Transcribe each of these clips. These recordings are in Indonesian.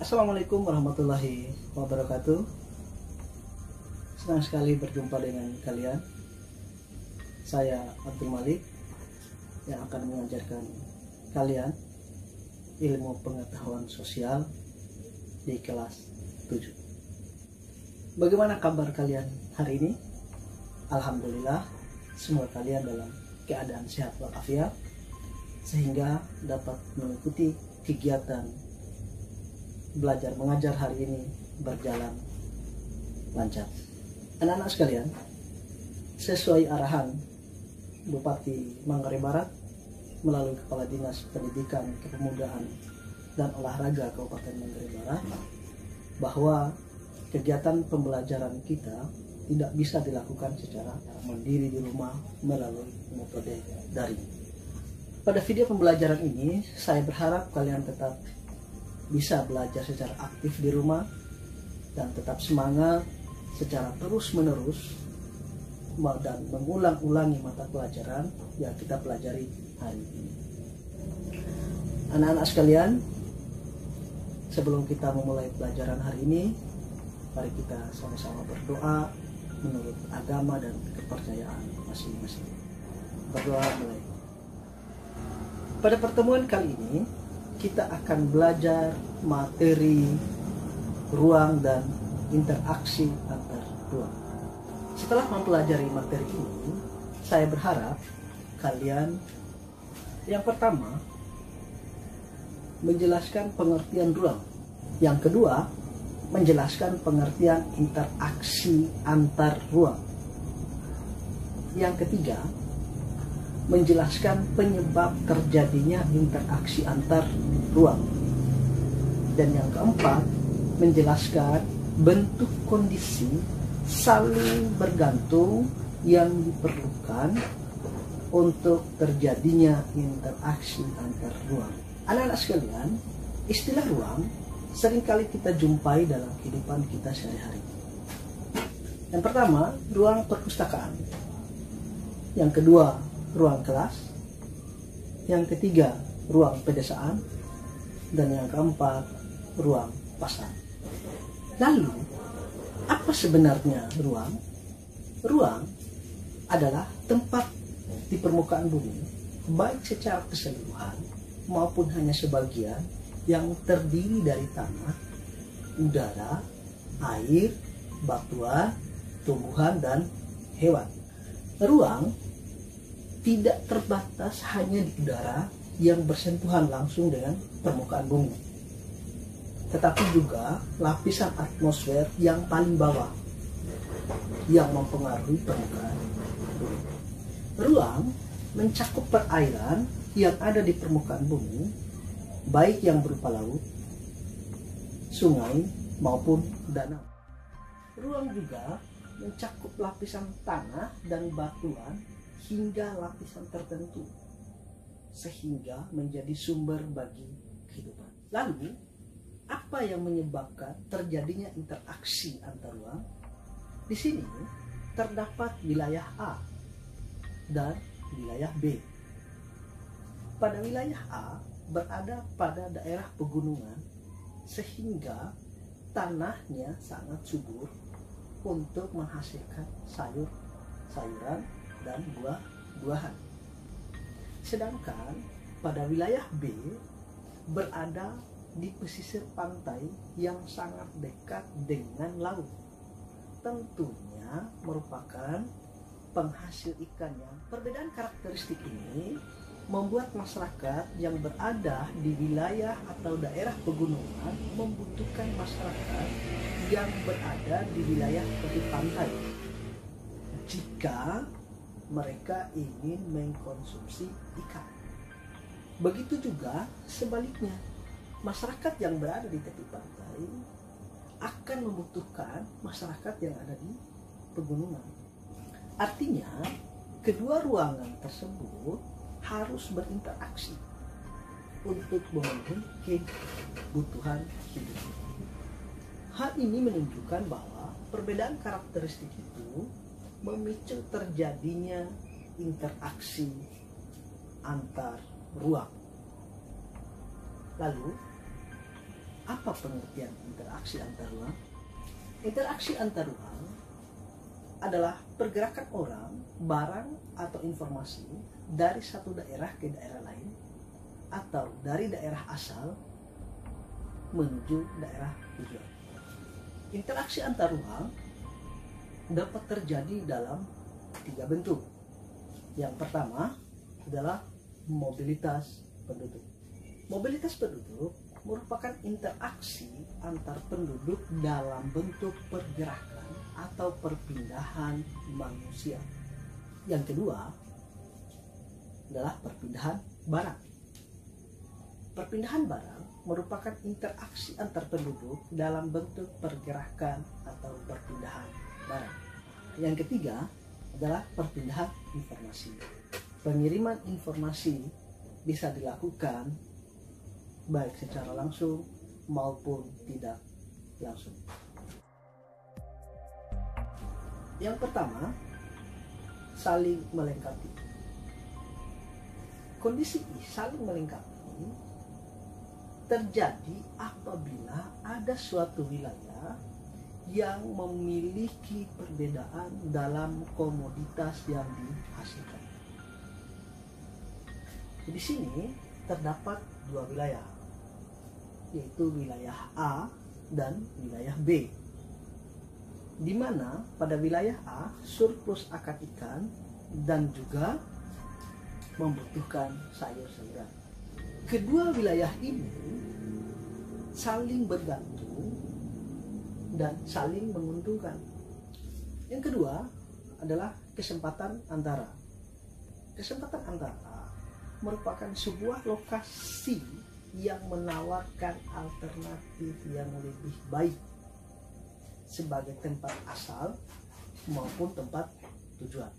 Assalamualaikum warahmatullahi wabarakatuh. Senang sekali berjumpa dengan kalian. Saya Abdul Malik yang akan mengajarkan kalian ilmu pengetahuan sosial di kelas 7. Bagaimana kabar kalian hari ini? Alhamdulillah, semua kalian dalam keadaan sehat walafiat sehingga dapat mengikuti kegiatan belajar mengajar hari ini berjalan lancar. Anak-anak sekalian, sesuai arahan Bupati Manggarai Barat melalui Kepala Dinas Pendidikan, Kepemudaan dan Olahraga Kabupaten Manggarai Barat, bahwa kegiatan pembelajaran kita tidak bisa dilakukan secara mandiri di rumah melalui metode daring. Pada video pembelajaran ini, saya berharap kalian tetap bisa belajar secara aktif di rumah dan tetap semangat secara terus-menerus dan mengulang-ulangi mata pelajaran yang kita pelajari hari ini. Anak-anak sekalian, sebelum kita memulai pelajaran hari ini, mari kita sama-sama berdoa menurut agama dan kepercayaan masing-masing. Berdoa mulai. Pada pertemuan kali ini, kita akan belajar materi ruang dan interaksi antar ruang. Setelah mempelajari materi ini, saya berharap kalian yang pertama menjelaskan pengertian ruang, yang kedua menjelaskan pengertian interaksi antar ruang, yang ketiga menjelaskan penyebab terjadinya interaksi antar ruang, dan yang keempat menjelaskan bentuk kondisi saling bergantung yang diperlukan untuk terjadinya interaksi antar ruang. Anak-anak sekalian, istilah ruang seringkali kita jumpai dalam kehidupan kita sehari-hari. Yang pertama, ruang perpustakaan. Yang kedua, ruang kelas. Yang ketiga, ruang pedesaan. Dan yang keempat, ruang pasar. Lalu, apa sebenarnya ruang? Ruang adalah tempat di permukaan bumi, baik secara keseluruhan maupun hanya sebagian, yang terdiri dari tanah, udara, air, batuan, tumbuhan, dan hewan. Ruang tidak terbatas hanya di udara yang bersentuhan langsung dengan permukaan bumi, tetapi juga lapisan atmosfer yang paling bawah yang mempengaruhi permukaan bumi. Ruang mencakup perairan yang ada di permukaan bumi, baik yang berupa laut, sungai, maupun danau. Ruang juga mencakup lapisan tanah dan batuan hingga lapisan tertentu, sehingga menjadi sumber bagi kehidupan. Lalu, apa yang menyebabkan terjadinya interaksi antar ruang? Di sini terdapat wilayah A dan wilayah B. Pada wilayah A berada pada daerah pegunungan, sehingga tanahnya sangat subur untuk menghasilkan sayur-sayuran dan buah-buahan. Sedangkan pada wilayah B berada di pesisir pantai yang sangat dekat dengan laut. Tentunya merupakan penghasil ikannya. Perbedaan karakteristik ini membuat masyarakat yang berada di wilayah atau daerah pegunungan membutuhkan masyarakat yang berada di wilayah tepi pantai jika mereka ingin mengkonsumsi ikan. Begitu juga sebaliknya, masyarakat yang berada di tepi pantai akan membutuhkan masyarakat yang ada di pegunungan. Artinya, kedua ruangan tersebut harus berinteraksi untuk memenuhi kebutuhan hidup. Hal ini menunjukkan bahwa perbedaan karakteristik itu memicu terjadinya interaksi antar ruang. Lalu, Apa pengertian interaksi antar ruang? Interaksi antar ruang adalah pergerakan orang, barang, atau informasi dari satu daerah ke daerah lain atau dari daerah asal menuju daerah tujuan. Interaksi antar ruang dapat terjadi dalam 3 bentuk. Yang pertama adalah mobilitas penduduk. Mobilitas penduduk merupakan interaksi antar penduduk dalam bentuk pergerakan atau perpindahan manusia. Yang kedua adalah perpindahan barang. Perpindahan barang merupakan interaksi antar penduduk dalam bentuk pergerakan atau perpindahan barang. Yang ketiga adalah perpindahan informasi. Pengiriman informasi bisa dilakukan baik secara langsung maupun tidak langsung. Yang pertama, saling melengkapi. Kondisi saling melengkapi terjadi apabila ada suatu wilayah yang memiliki perbedaan dalam komoditas yang dihasilkan. Di sini terdapat 2 wilayah, yaitu wilayah A dan wilayah B, di mana pada wilayah A surplus akan ikan dan juga membutuhkan sayur-sayuran. Kedua wilayah ini saling bergantung dan saling menguntungkan. Yang kedua adalah kesempatan antara. Kesempatan antara merupakan sebuah lokasi yang menawarkan alternatif yang lebih baik sebagai tempat asal maupun tempat tujuan.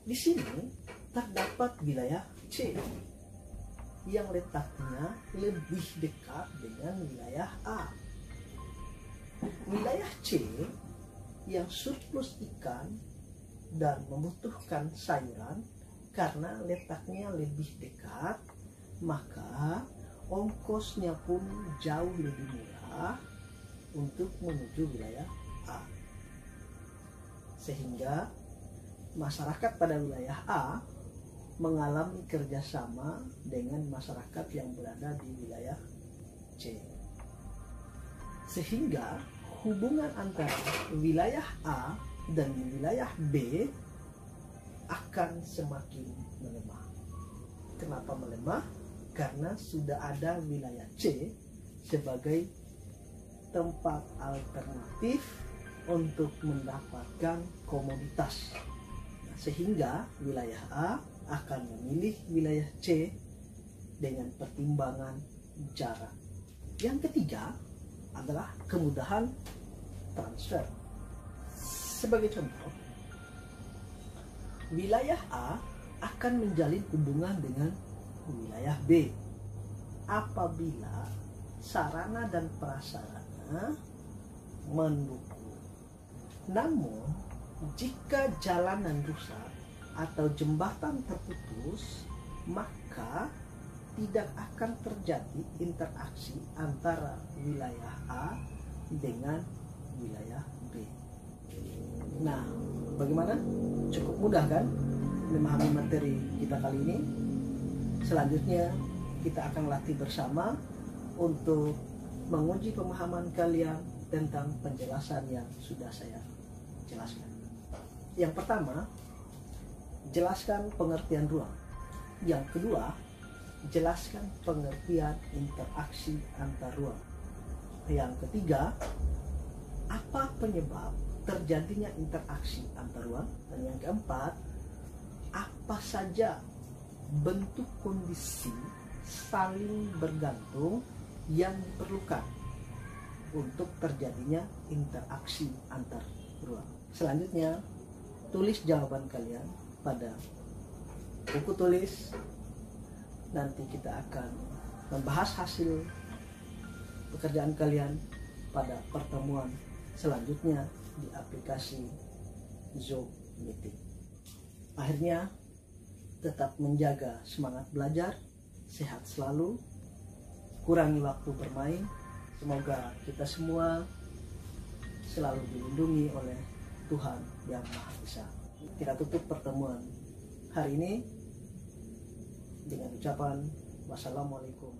Di sini terdapat wilayah C yang letaknya lebih dekat dengan wilayah A. Wilayah C yang surplus ikan dan membutuhkan sayuran karena letaknya lebih dekat, maka ongkosnya pun jauh lebih murah untuk menuju wilayah A. Sehingga masyarakat pada wilayah A mengalami kerjasama dengan masyarakat yang berada di wilayah C. Sehingga hubungan antara wilayah A dan wilayah B akan semakin melemah. Kenapa melemah? Karena sudah ada wilayah C sebagai tempat alternatif untuk mendapatkan komoditas. Sehingga wilayah A akan memilih wilayah C dengan pertimbangan jarak. Yang ketiga adalah kemudahan transfer. Sebagai contoh, wilayah A akan menjalin hubungan dengan wilayah B apabila sarana dan prasarana mendukung. Namun, jika jalanan rusak atau jembatan terputus, maka tidak akan terjadi interaksi antara wilayah A dengan wilayah B. Nah, bagaimana? Cukup mudah kan memahami materi kita kali ini? Selanjutnya kita akan latih bersama untuk menguji pemahaman kalian tentang penjelasan yang sudah saya jelaskan. Yang pertama, jelaskan pengertian ruang. Yang kedua, jelaskan pengertian interaksi antar ruang. Yang ketiga, apa penyebab terjadinya interaksi antar ruang? Dan yang keempat, apa saja bentuk kondisi saling bergantung yang diperlukan untuk terjadinya interaksi antar ruang. Selanjutnya, tulis jawaban kalian pada buku tulis. Nanti kita akan membahas hasil pekerjaan kalian pada pertemuan selanjutnya di aplikasi Zoom Meeting. Akhirnya, tetap menjaga semangat belajar, sehat selalu, kurangi waktu bermain. Semoga kita semua selalu dilindungi oleh Tuhan yang Maha Esa. Kita tutup pertemuan hari ini dengan ucapan wassalamualaikum